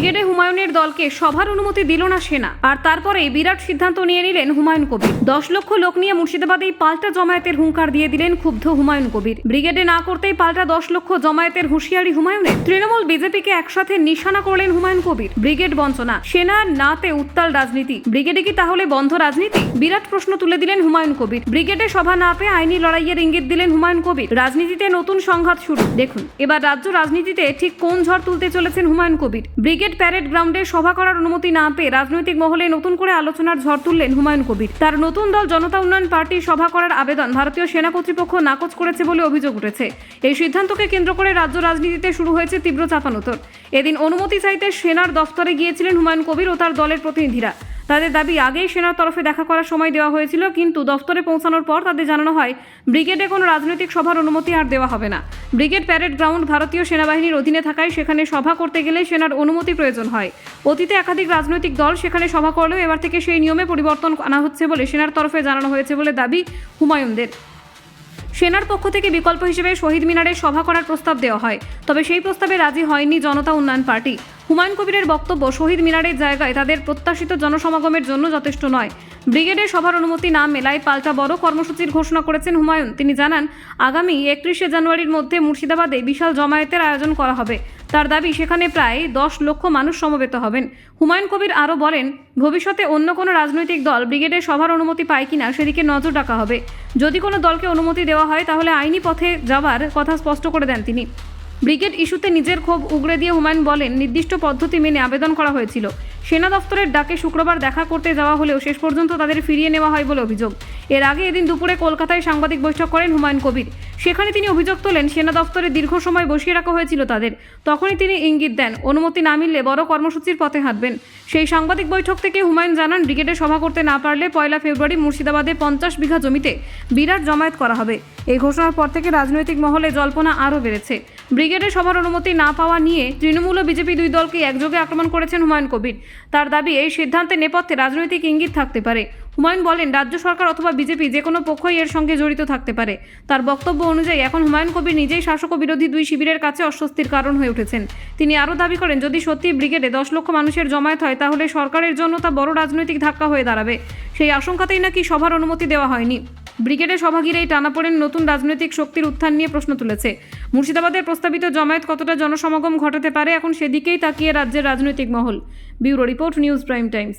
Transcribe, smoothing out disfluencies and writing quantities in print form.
ব্রিগেডে হুমায়ুনের দলকে সভার অনুমতি দিল না সেনা, আর তারপরেই বিরাট সিদ্ধান্ত নিয়ে নিলেন হুমায়ুন কবির। 10 লক্ষ লোক নিয়ে মুর্শিদাবাদেই পাল্টা জমায়েতের হুঙ্কার দিয়ে দিলেন ক্ষুব্ধ হুমায়ুন কবির। ব্রিগেডে না করতেই পাল্টা 10 লক্ষ জমায়েতের হুঁশিয়ারি হুমায়ুনের। তৃণমূল বিজেপিকে একসাথে নিশানা করলেন হুমায়ুন কবির। ব্রিগেড বঞ্চনা, সেনা নাতে উত্তাল রাজনীতি, ব্রিগেডে কি তাহলে বন্ধ রাজনীতি? বিরাট প্রশ্ন তুলে দিলেন হুমায়ুন কবির। ব্রিগেডে সভা না পেয়ে আইনি লড়াইয়ের ইঙ্গিত দিলেন হুমায়ুন কবির। রাজনীতিতে নতুন সংঘাত শুরু। দেখুন এবার রাজ্য রাজনীতিতে ঠিক কোন ঝড় তুলতে চলেছেন হুমায়ুন কবির। ব্রিগেড প্যারেড গ্রাউন্ডে সভা করার অনুমতি না পেয়ে রাজনৈতিক মহলে নতুন করে আলোচনার ঝড় তুললেন হুমায়ুন কবির। তার নতুন দল জনতা উন্নয়ন পার্টি সভা করার আবেদন ভারতীয় সেনা কর্তৃপক্ষ নাকচ করেছে বলে অভিযোগ উঠেছে। এই সিদ্ধান্তকে কেন্দ্র করে রাজ্য রাজনীতিতে শুরু হয়েছে তীব্র চাপানোতর। এদিন অনুমতি চাইতে সেনার দফতরে গিয়েছিলেন হুমায়ুন কবির ও তার দলের প্রতিনিধিরা। তাদের দাবি আগেই সেনার তরফে দেখা করার সময় দেওয়া হয়েছিল, কিন্তু দফতরে পৌঁছানোর পর তাদের জানানো হয় ব্রিগেডে কোনো রাজনৈতিক সভার অনুমতি আর দেওয়া হবে না। ব্রিগেড প্যারেড গ্রাউন্ড ভারতীয় সেনাবাহিনীর অধীনে থাকায় সেখানে সভা করতে গেলে সেনার অনুমতি প্রয়োজন হয়। অতীতে একাধিক রাজনৈতিক দল সেখানে সভা করলেও এবার থেকে সেই নিয়মে পরিবর্তন আনা হচ্ছে বলে সেনার তরফে জানানো হয়েছে বলে দাবি হুমায়ুনদের। সেনার পক্ষ থেকে বিকল্প হিসেবে শহীদ মিনারে সভা করার প্রস্তাব দেওয়া হয়, তবে সেই প্রস্তাবে রাজি হয়নি জনতা উন্নয়ন পার্টি। হুমায়ুন কবিরের বক্তব্য, শহীদ মিনারের জায়গায় তাদের প্রত্যাশিত জনসমাগমের জন্য যথেষ্ট নয়। ব্রিগেডের সভার অনুমতি না মেলায় পাল্টা বড় কর্মসূচির ঘোষণা করেছেন হুমায়ুন। তিনি জানান, আগামী 31শে জানুয়ারির মধ্যে মুর্শিদাবাদে বিশাল জমায়েতের আয়োজন করা হবে। তার দাবি সেখানে প্রায় 10 লক্ষ মানুষ সমবেত হবেন। হুমায়ুন কবির আরও বলেন, ভবিষ্যতে অন্য কোনো রাজনৈতিক দল ব্রিগেডের সভার অনুমতি পায় কিনা সেদিকে নজর রাখা হবে। যদি কোনো দলকে অনুমতি দেওয়া হয় তাহলে আইনি পথে যাওয়ার কথা স্পষ্ট করে দেন তিনি। ব্রিগেড ইস্যুতে নিজের ক্ষোভ উগরে দিয়ে হুমায়ুন বলেন, নির্দিষ্ট পদ্ধতি মেনে আবেদন করা হয়েছিল। সেনা দফতরের ডাকে শুক্রবার দেখা করতে যাওয়া হলেও শেষ পর্যন্ত তাদের ফিরিয়ে নেওয়া হয় বলে অভিযোগ। এর আগে এদিন দুপুরে কলকাতায় সাংবাদিক বৈঠক করেন হুমায়ুন কবির। সেখানে তিনি অভিযোগ তোলেন, সেনা দফতরে দীর্ঘ সময় বসিয়ে রাখা হয়েছিল তাদের। তখনই তিনি ইঙ্গিত দেন, অনুমতি না মিললে বড় কর্মসূচির পথে হাঁটবেন। সেই সাংবাদিক বৈঠক থেকে হুমায়ুন জানান, ব্রিগেডে সভা করতে না পারলে 1 ফেব্রুয়ারি মুর্শিদাবাদে 50 বিঘা জমিতে বিরাট জমায়েত করা হবে। এই ঘোষণার পর থেকে রাজনৈতিক মহলে জল্পনা আরও বেড়েছে। ব্রিগেডে সভার অনুমতি না পাওয়া নিয়ে তৃণমূল ও বিজেপি দুই দলকে একযোগে আক্রমণ করেছেন হুমায়ুন কবির। তার দাবি, এই সিদ্ধান্তের নেপথ্যে রাজনৈতিক ইঙ্গিত থাকতে পারে। হুমায়ুন বলেন, রাজ্য সরকার অথবা বিজেপি যে কোনো পক্ষই এর সঙ্গে জড়িত থাকতে পারে। তার বক্তব্য অনুযায়ী এখন হুমায়ুন কবির নিজেই শাসক ও বিরোধী দুই শিবিরের কাছে অস্বস্তির কারণ হয়ে উঠেছেন। তিনি আরও দাবি করেন, যদি সত্যি ব্রিগেডে 10 লক্ষ মানুষের জমায়েত হয় তাহলে সরকারের জন্য তা বড় রাজনৈতিক ধাক্কা হয়ে দাঁড়াবে। সেই আশঙ্কাতেই নাকি সভার অনুমতি দেওয়া হয়নি। ব্রিগেডে সভা ঘিরেই টানাপোড়েন নতুন রাজনৈতিক শক্তির উত্থান নিয়ে প্রশ্ন তুলেছে। মুর্শিদাবাদের প্রস্তাবিত জমায়েত কতটা জনসমাগম ঘটাতে পারে, এখন সেদিকেই তাকিয়ে রাজ্যের রাজনৈতিক মহল। Bureau report, news prime Times.